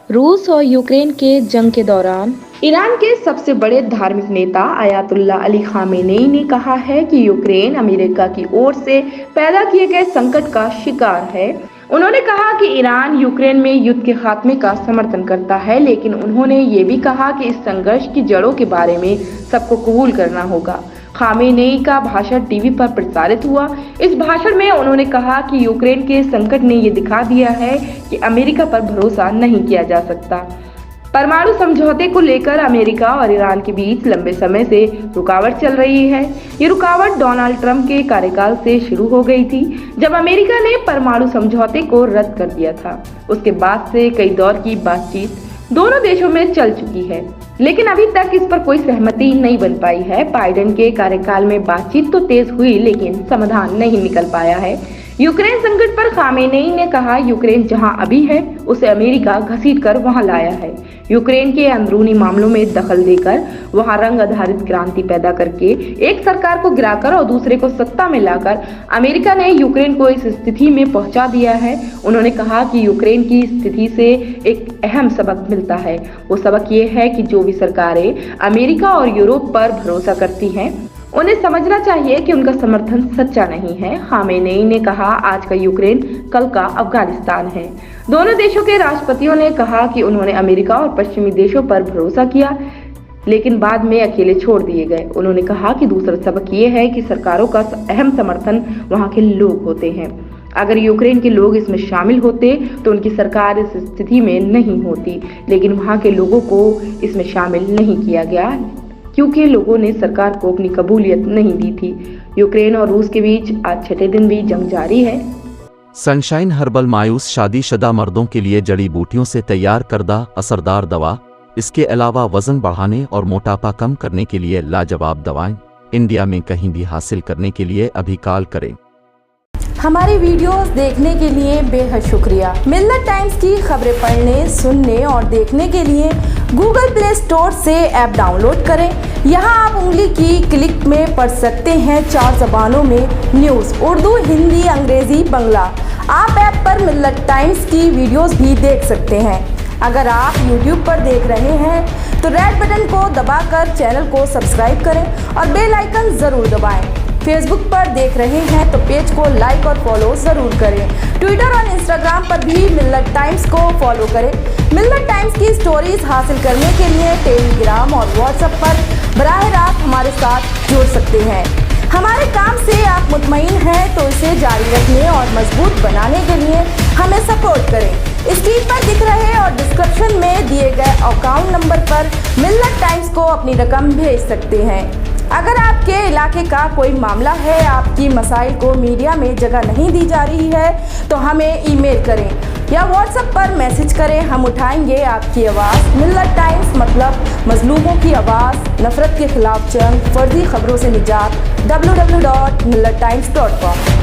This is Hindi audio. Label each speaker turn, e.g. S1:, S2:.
S1: रूस और यूक्रेन के जंग के दौरान
S2: ईरान के सबसे बड़े धार्मिक नेता अयातुल्ला अली खामेनेई ने कहा है कि यूक्रेन अमेरिका की ओर से पैदा किए गए संकट का शिकार है। उन्होंने कहा कि ईरान यूक्रेन में युद्ध के खात्मे का समर्थन करता है, लेकिन उन्होंने ये भी कहा कि इस संघर्ष की जड़ों के बारे में सबको कबूल करना होगा। खामेनेई का भाषण टीवी पर प्रसारित हुआ। इस भाषण में उन्होंने कहा कि यूक्रेन के संकट ने ये दिखा दिया है कि अमेरिका पर भरोसा नहीं किया जा सकता। परमाणु समझौते को लेकर अमेरिका और ईरान के बीच लंबे समय से रुकावट चल रही है। ये रुकावट डोनाल्ड ट्रंप के कार्यकाल से शुरू हो गई थी, जब अमेरिका ने परमाणु समझौते को रद्द कर दिया था। उसके बाद से कई दौर की बातचीत दोनों देशों में चल चुकी है, लेकिन अभी तक इस पर कोई सहमति नहीं बन पाई है। बाइडेन के कार्यकाल में बातचीत तो तेज हुई, लेकिन समाधान नहीं निकल पाया है। यूक्रेन संकट पर खामेनेई ने कहा, यूक्रेन जहां अभी है उसे अमेरिका घसीट कर वहां लाया है। यूक्रेन के अंदरूनी मामलों में दखल देकर, वहां रंग आधारित क्रांति पैदा करके, एक सरकार को गिराकर और दूसरे को सत्ता में लाकर अमेरिका ने यूक्रेन को इस स्थिति में पहुंचा दिया है। उन्होंने कहा कि यूक्रेन की स्थिति से एक अहम सबक मिलता है। वो सबक ये है कि जो भी सरकारें अमेरिका और यूरोप पर भरोसा करती हैं, उन्हें समझना चाहिए कि उनका समर्थन सच्चा नहीं है। खामेनेई ने कहा, आज का यूक्रेन कल का अफगानिस्तान है। दोनों देशों के राष्ट्रपतियों ने कहा कि उन्होंने अमेरिका और पश्चिमी देशों पर भरोसा किया, लेकिन बाद में अकेले छोड़ दिए गए। उन्होंने कहा कि दूसरा सबक ये है कि सरकारों का अहम समर्थन वहाँ के लोग होते हैं। अगर यूक्रेन के लोग इसमें शामिल होते तो उनकी सरकार इस स्थिति में नहीं होती, लेकिन वहाँ के लोगों को इसमें शामिल नहीं किया गया क्योंकि लोगों ने सरकार को अपनी कबूलियत नहीं दी थी। यूक्रेन और रूस के बीच आज छठे दिन भी जंग जारी है।
S3: सनशाइन हर्बल मायूस शादीशुदा मर्दों के लिए जड़ी बूटियों से तैयार करदा असरदार दवा। इसके अलावा वजन बढ़ाने और मोटापा कम करने के लिए लाजवाब दवाएं इंडिया में कहीं भी हासिल करने के लिए अभी कॉल करें।
S4: हमारी वीडियोस देखने के लिए बेहद शुक्रिया। मिल्लत टाइम्स की खबरें पढ़ने, सुनने और देखने के लिए गूगल प्ले स्टोर से ऐप डाउनलोड करें। यहां आप उंगली की क्लिक में पढ़ सकते हैं 4 ज़बानों में न्यूज़, उर्दू, हिंदी, अंग्रेजी, बंगला। आप ऐप पर मिल्लत टाइम्स की वीडियोस भी देख सकते हैं। अगर आप YouTube पर देख रहे हैं तो रेड बटन को दबाकर चैनल को सब्सक्राइब करें और बेल आइकन ज़रूर दबाएं। फेसबुक पर देख रहे हैं तो पेज को लाइक और फॉलो ज़रूर करें। ट्विटर और इंस्टाग्राम पर भी मिल्लत टाइम्स को फॉलो करें। मिल्लत टाइम्स की स्टोरीज हासिल करने के लिए टेलीग्राम और व्हाट्सएप पर बराह रास्त हमारे साथ जुड़ सकते हैं। हमारे काम से आप मुतमईन हैं तो इसे जारी रखने और मजबूत बनाने के लिए हमें सपोर्ट करें। स्क्रीन पर दिख रहे और डिस्क्रिप्शन में दिए गए अकाउंट नंबर पर मिल्लत टाइम्स को अपनी रकम भेज सकते हैं। अगर आपके इलाके का कोई मामला है, आपकी मसाइल को मीडिया में जगह नहीं दी जा रही है, तो हमें ईमेल करें या व्हाट्सएप पर मैसेज करें। हम उठाएंगे आपकी आवाज़। मिल्लत टाइम्स मतलब मजलूमों की आवाज़, नफरत के खिलाफ जंग, फर्जी खबरों से निजात। www.millattimes.com